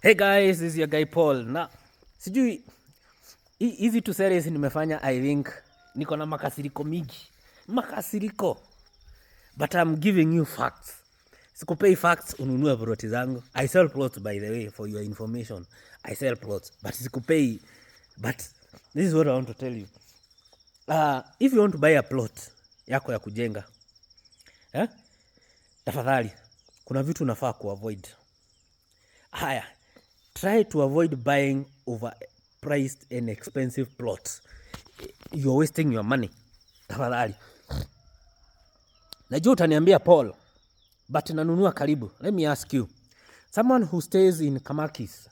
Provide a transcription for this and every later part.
Hey guys, this is your guy Paul. Na sijui hizi tu series nimefanya, I think niko na makasiriko mingi. Makasiriko. But I'm giving you facts. Sikupei facts ununue plot zangu. I sell plots, by the way, for your information. I sell plots, but sikupei. But this is what I want to tell you. If you want to buy a plot yako ya kujenga, tafadhali kuna vitu unafaa kuavoid. Haya, try to avoid buying overpriced and expensive plots. You're wasting your money. Tafadhali. Najua utaniambia Paul, but nanunua karibu. Let me ask you. Someone who stays in Kamakis.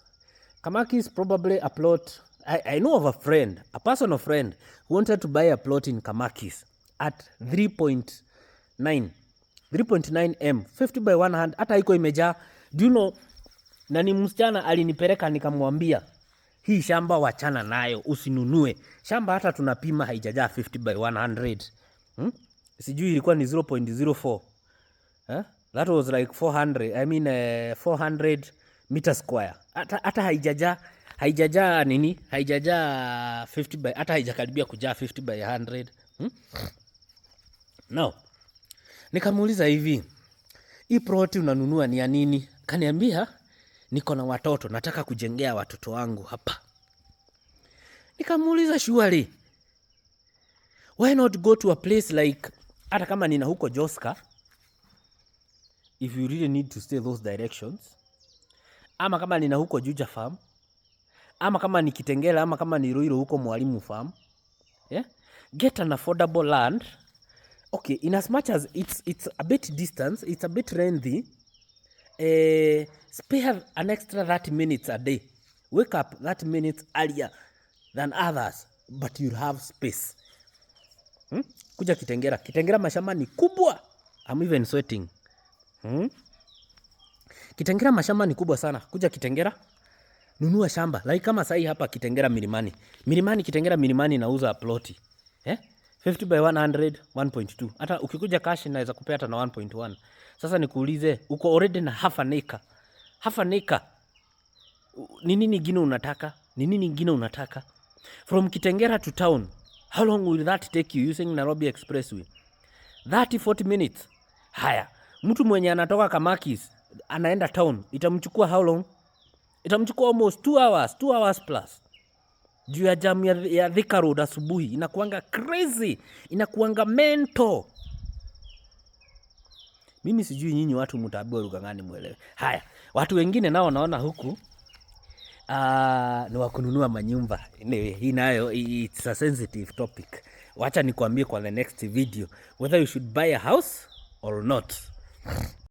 Kamakis probably a plot. I know of a friend, a personal friend, who wanted to buy a plot in Kamakis at 3.9 M, 50 by 100. Hata iko imejaa. Do you know, na ni msichana alinipeleka nikamwambia, hii shamba wachana nayo, usinunue. Shamba hata tunapima haijajaa 50 by 100. Sijui ilikuwa ni 0.04. That was like 400 meter square. Hata haijajaa nini? Haijajaa 50 by, hata haijakaribia kujaa 50 by 100. No. Nikamuuliza hivi, hii ploti unanunua ni ya nini? Kaniambia, niko na watoto, nataka kujengea watoto wangu hapa. Nikamuuliza, surely, why not go to a place like, hata kama nina huko Joska, if you really need to stay those directions, ama kama nina huko Juja Farm, ama kama ni Kitengela, ama kama ni Ruiru huko Mwalimu Farm, get an affordable land. Okay, in as much as it's a bit distance, it's a bit lengthy, spare an extra 30 minutes a day. Wake up 30 minutes earlier than others, but you'll have space. Kuja Kitengela. Kitengela mashamba ni kubwa. I'm even sweating. Kitengela mashamba ni kubwa sana. Kuja Kitengela, nunua shamba. Like kama sahi hapa Kitengela Milimani. Kitengela Milimani nauza ploti. 50 by 100, 1.2. Hata ukikuja cash naweza kupea hata na 1.1. Sasa nikuulize, uko already na half an acre. Half an acre. Ni nini ingine unataka? Ni nini ingine unataka? From Kitengela to town, how long will that take you using Nairobi Expressway? 30-40 minutes. Haya, mtu mwenye anatoka Kamakis anaenda town, itamchukua how long? Itamchukua almost 2 hours plus. Juu ya jam ya Thika Road asubuhi inakuanga crazy, inakuanga mental. Mimi sijui nyinyi watu mtaambiwa lugha gani muelewe. Haya, watu wengine nao naona huku ni wakununua manyumba. Anyway, hii nayo it's a sensitive topic. Wacha nikwambie kwa the next video whether you should buy a house or not.